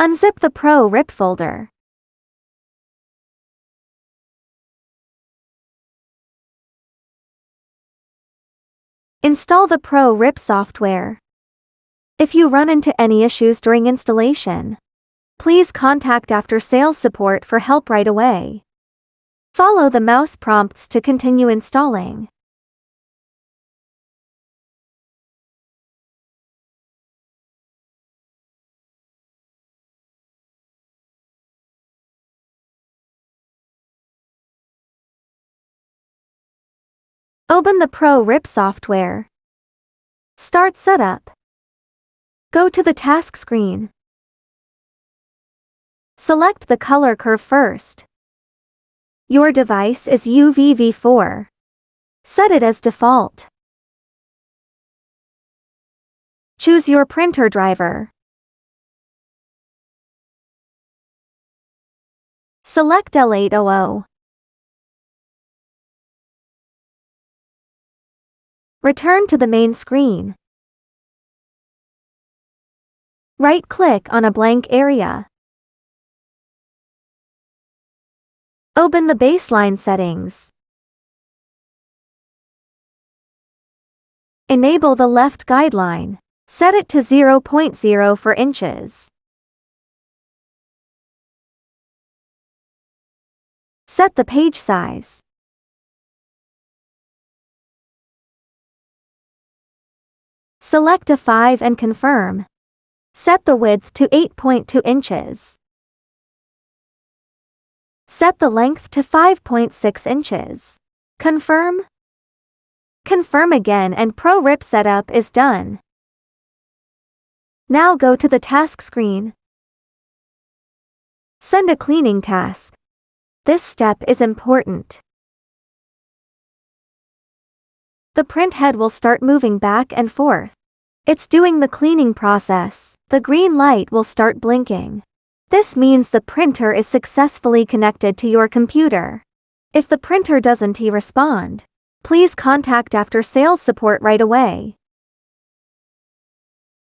Unzip the ProRIP folder. Install the ProRIP software. If you run into any issues during installation, please contact after-sales support for help right away. Follow the mouse prompts to continue installing. Open the ProRIP software. Start setup. Go to the task screen. Select the color curve first. Your device is UVV4. Set it as default. Choose your printer driver. Select L800. Return to the main screen. Right-click on a blank area. Open the baseline settings. Enable the left guideline. Set it to 0.0 for inches. Set the page size. Select A5 and confirm. Set the width to 8.2 inches. Set the length to 5.6 inches. Confirm. Confirm again and ProRIP setup is done. Now go to the task screen. Send a cleaning task. This step is important. The print head will start moving back and forth. It's doing the cleaning process. The green light will start blinking. This means the printer is successfully connected to your computer. If the printer doesn't respond, please contact after-sales support right away.